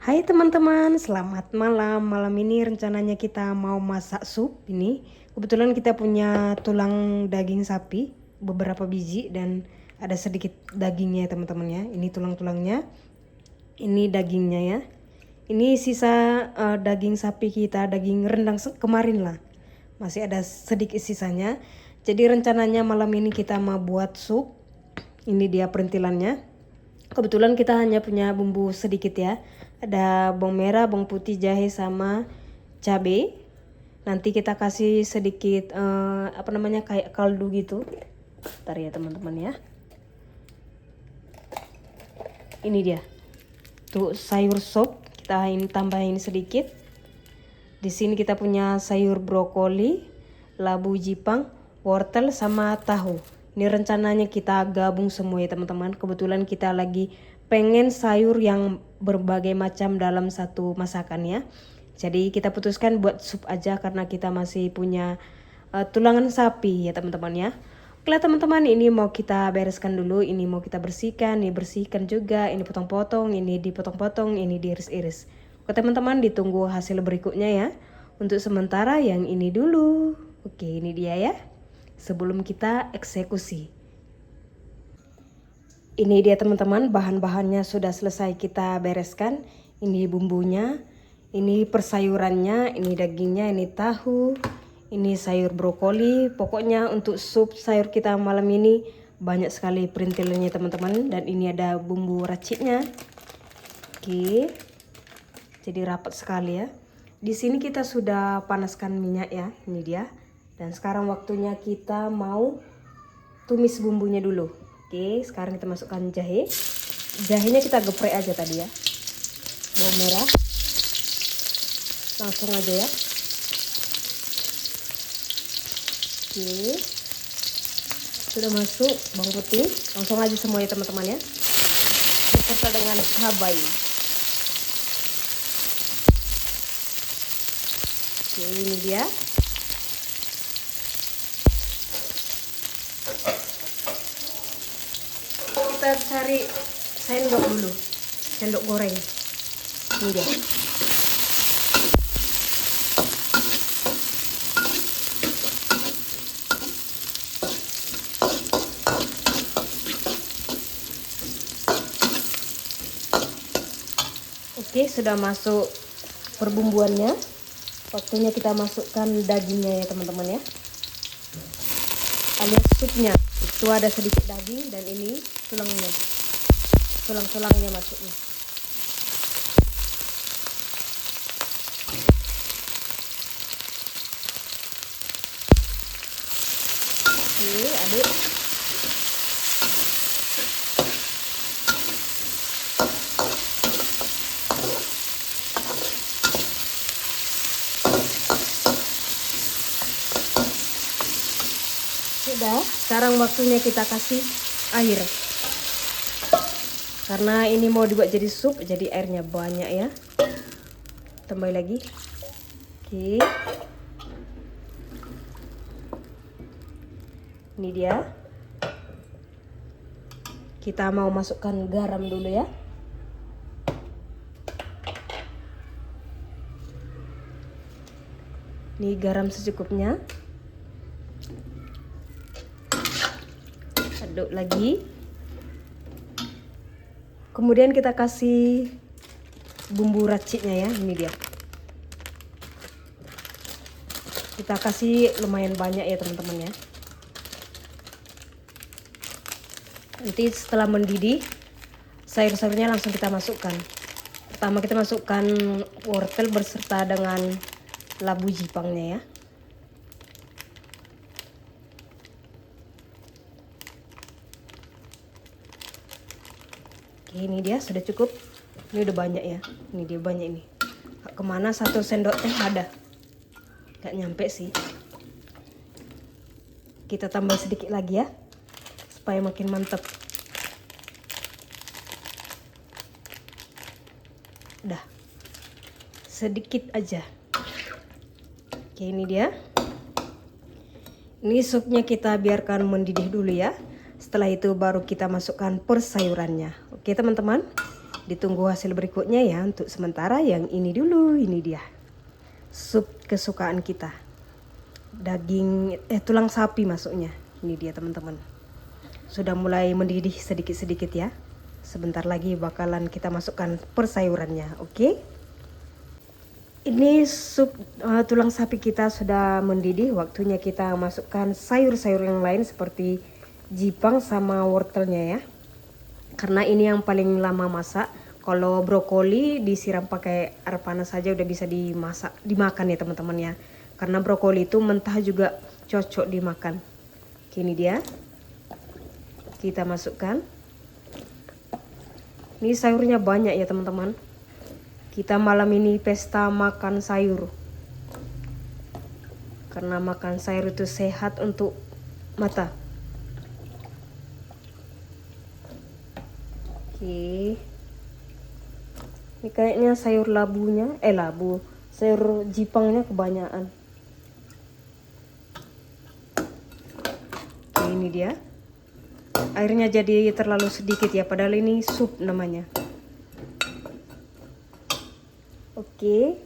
Hai teman-teman, selamat malam. Malam ini rencananya kita mau masak sup. Ini kebetulan kita punya tulang daging sapi beberapa biji dan ada sedikit dagingnya ya teman-teman ya. Ini tulang-tulangnya, ini dagingnya ya. Ini sisa daging sapi kita, daging rendang kemarin lah. Masih ada sedikit sisanya. Jadi rencananya malam ini kita mau buat sup. Ini dia perintilannya. Kebetulan kita hanya punya bumbu sedikit ya. Ada bawang merah, bawang putih, jahe sama cabai. Nanti kita kasih sedikit kayak kaldu gitu. Bentar ya teman-teman ya. Ini dia. Tuh sayur sop kita tambahin sedikit. Di sini kita punya sayur brokoli, labu jipang, wortel sama tahu. Ini rencananya kita gabung semua ya teman-teman. Kebetulan kita lagi pengen sayur yang berbagai macam dalam satu masakan ya. Jadi kita putuskan buat sup aja karena kita masih punya tulangan sapi ya teman-teman ya. Oke teman-teman, ini mau kita bereskan dulu. Ini mau kita bersihkan, ini bersihkan juga. Ini potong-potong, ini dipotong-potong, ini diiris-iris. Oke teman-teman, ditunggu hasil berikutnya ya. Untuk sementara yang ini dulu. Oke, ini dia ya. Sebelum kita eksekusi. Ini dia teman-teman, bahan-bahannya sudah selesai kita bereskan. Ini bumbunya, ini persayurannya, ini dagingnya, ini tahu, ini sayur brokoli. Pokoknya untuk sup sayur kita malam ini banyak sekali perintilannya teman-teman. Dan ini ada bumbu raciknya. Oke, jadi rapat sekali ya. Di sini kita sudah panaskan minyak ya, ini dia. Dan sekarang waktunya kita mau tumis bumbunya dulu. Oke, sekarang kita masukkan jahe. Jahenya kita geprek aja tadi ya. Bawang merah. Langsung aja ya. Oke. Sudah masuk bawang putih. Langsung aja semuanya teman-teman ya. Serta dengan cabai. Oke, ini dia. Kita cari sendok dulu, sendok goreng. Ini dia. Oke, sudah masuk perbumbuannya. Waktunya kita masukkan dagingnya ya teman-teman ya. Alias supnya. Itu ada sedikit daging dan ini tulangnya. Tulang-tulangnya masuknya. Oke, aduk. Sudah, sekarang waktunya kita kasih air. Karena ini mau dibuat jadi sup, jadi airnya banyak ya. Tambah lagi. Oke. Ini dia. Kita mau masukkan garam dulu ya. Ini garam secukupnya. Aduk lagi. Kemudian kita kasih bumbu raciknya ya, ini dia. Kita kasih lumayan banyak ya teman-teman ya. Nanti setelah mendidih, sayur-sayurnya langsung kita masukkan. Pertama kita masukkan wortel berserta dengan labu jipangnya ya. Oke, ini dia sudah cukup. Ini udah banyak ya. Ini dia banyak ini. Kemana 1 sendok teh ada? Gak nyampe sih. Kita tambah sedikit lagi ya. Supaya makin mantap. Udah. Sedikit aja. Oke, ini dia. Ini supnya kita biarkan mendidih dulu ya. Setelah itu baru kita masukkan persayurannya. Oke teman-teman, ditunggu hasil berikutnya ya. Untuk sementara yang ini dulu, ini dia sup kesukaan kita. Tulang sapi masuknya. Ini dia teman-teman. Sudah mulai mendidih sedikit-sedikit ya. Sebentar lagi bakalan kita masukkan persayurannya, oke? Ini sup tulang sapi kita sudah mendidih. Waktunya kita masukkan sayur-sayur yang lain seperti jipang sama wortelnya ya. Karena ini yang paling lama masak. Kalau brokoli disiram pakai air panas saja udah bisa dimakan ya teman-teman ya. Karena brokoli itu mentah juga cocok dimakan. Oke, ini dia. Kita masukkan. Ini sayurnya banyak ya teman-teman. Kita malam ini pesta makan sayur. Karena makan sayur itu sehat untuk mata. Oke. Ini kayaknya sayur sayur jipangnya kebanyakan. Oke, ini dia. Airnya jadi terlalu sedikit ya, padahal ini sup namanya. Oke.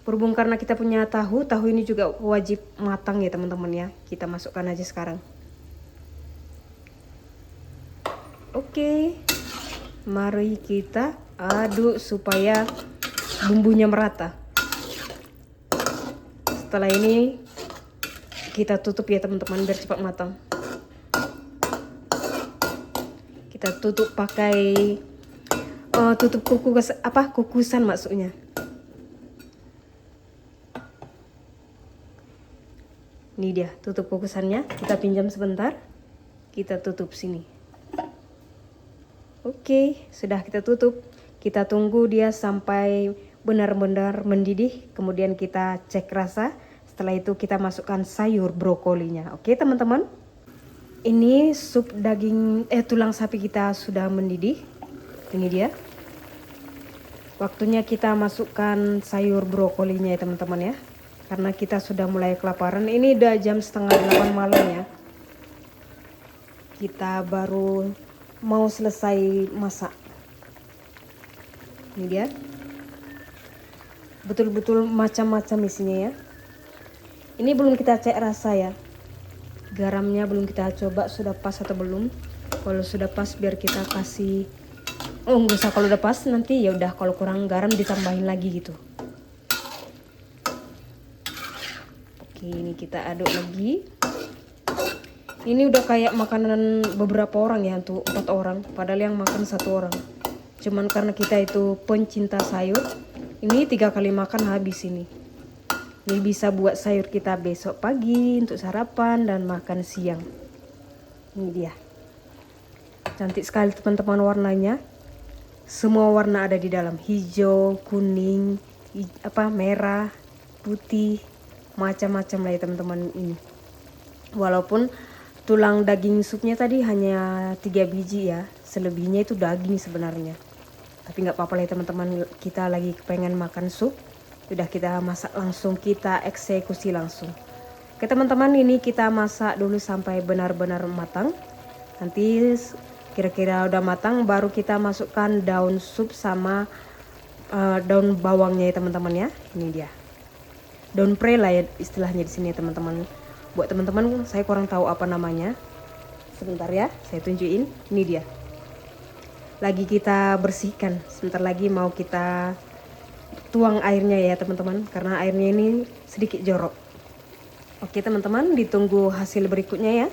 Berhubung karena kita punya tahu ini juga wajib matang ya teman-teman ya. Kita masukkan aja sekarang. Oke. Mari kita aduk supaya bumbunya merata. Setelah ini kita tutup ya teman-teman biar cepat matang. Kita tutup pakai tutup kukusan maksudnya. Ini dia tutup kukusannya. Kita pinjam sebentar. Kita tutup sini. Oke, sudah kita tutup. Kita tunggu dia sampai benar-benar mendidih. Kemudian kita cek rasa. Setelah itu kita masukkan sayur brokolinya. Oke teman-teman. Ini sup tulang sapi kita sudah mendidih. Ini dia. Waktunya kita masukkan sayur brokolinya ya teman-teman ya. Karena kita sudah mulai kelaparan. Ini udah jam 7:30 malam ya. Kita baru mau selesai masak. Ini dia. Betul-betul macam-macam isinya ya. Ini belum kita cek rasa ya. Garamnya belum kita coba sudah pas atau belum. Kalau sudah pas biar kita kasih. Oh nggak usah, kalau udah pas nanti ya udah, kalau kurang garam ditambahin lagi gitu. Oke, ini kita aduk lagi. Ini udah kayak makanan beberapa orang ya, untuk 4 orang. Padahal yang makan 1 orang. Cuman karena kita itu pencinta sayur, ini 3 kali makan habis ini. Ini bisa buat sayur kita besok pagi untuk sarapan dan makan siang. Ini dia. Cantik sekali teman-teman warnanya. Semua warna ada di dalam. Hijau, kuning, merah, putih. Macam-macam lah ya teman-teman ini. Walaupun tulang daging supnya tadi hanya 3 biji ya. Selebihnya itu daging sebenarnya. Tapi nggak apa-apa lah ya teman-teman. Kita lagi pengen makan sup. Udah kita masak langsung. Kita eksekusi langsung. Oke teman-teman, ini kita masak dulu sampai benar-benar matang. Nanti kira-kira udah matang baru kita masukkan daun sup sama daun bawangnya ya teman-teman ya. Ini dia. Daun pre lah ya istilahnya di sini ya teman-teman. Buat teman-teman saya kurang tahu apa namanya. Sebentar ya, saya tunjukin. Ini dia. Lagi kita bersihkan. Sebentar lagi mau kita tuang airnya ya teman-teman. Karena airnya ini sedikit jorok. Oke teman-teman, ditunggu hasil berikutnya ya.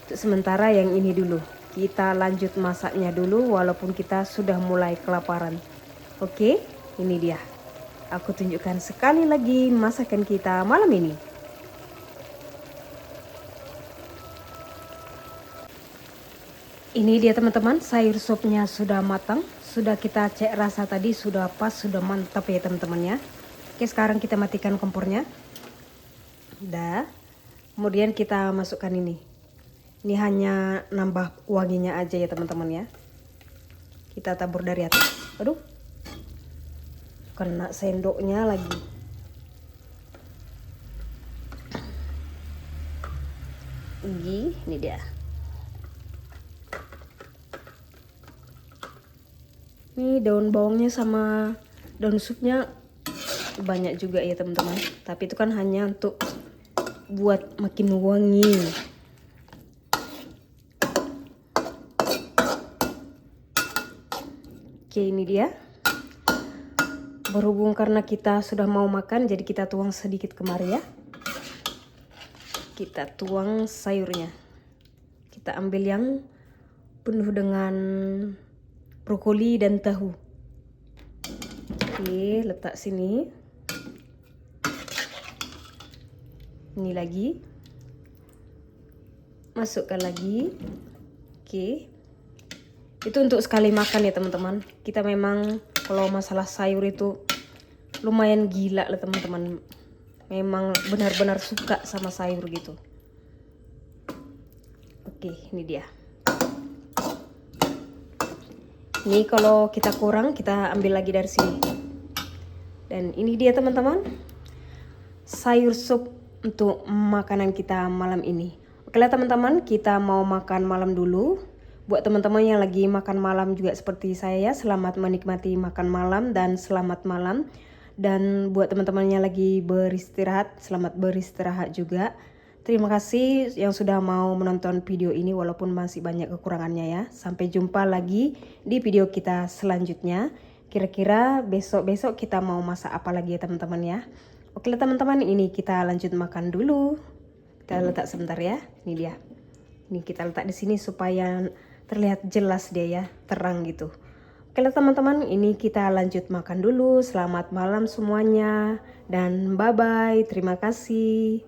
Untuk sementara yang ini dulu. Kita lanjut masaknya dulu walaupun kita sudah mulai kelaparan. Oke, ini dia. Aku tunjukkan sekali lagi masakan kita malam ini. Ini dia teman-teman, sayur supnya sudah matang. Sudah kita cek rasa tadi, sudah pas, sudah mantap ya teman-teman ya. Oke, sekarang kita matikan kompornya. Udah. Kemudian kita masukkan ini. Ini hanya nambah wanginya aja ya teman-teman ya. Kita tabur dari atas. Aduh. Kena sendoknya lagi. Ini dia. Ini daun bawangnya sama daun supnya banyak juga ya teman-teman. Tapi itu kan hanya untuk buat makin wangi. Oke, ini dia. Berhubung karena kita sudah mau makan, jadi kita tuang sedikit kemari ya. Kita tuang sayurnya. Kita ambil yang penuh dengan brokoli dan tahu. Oke, letak sini. Ini lagi. Masukkan lagi. Oke. Itu untuk sekali makan ya teman-teman. Kita memang kalau masalah sayur itu lumayan gila lah teman-teman. Memang benar-benar suka sama sayur gitu. Oke, ini dia. Ini kalau kita kurang, kita ambil lagi dari sini. Dan ini dia teman-teman, sayur sup untuk makanan kita malam ini. Oke lah teman-teman, kita mau makan malam dulu. Buat teman-teman yang lagi makan malam juga seperti saya, selamat menikmati makan malam dan selamat malam. Dan buat teman-teman yang lagi beristirahat, selamat beristirahat juga. Terima kasih yang sudah mau menonton video ini walaupun masih banyak kekurangannya ya. Sampai jumpa lagi di video kita selanjutnya. Kira-kira besok-besok kita mau masak apa lagi ya teman-teman ya. Oke lah teman-teman, ini kita lanjut makan dulu. Kita letak sebentar ya. Ini dia. Ini kita letak di sini supaya terlihat jelas dia ya, terang gitu. Oke lah teman-teman, ini kita lanjut makan dulu. Selamat malam semuanya dan bye-bye. Terima kasih.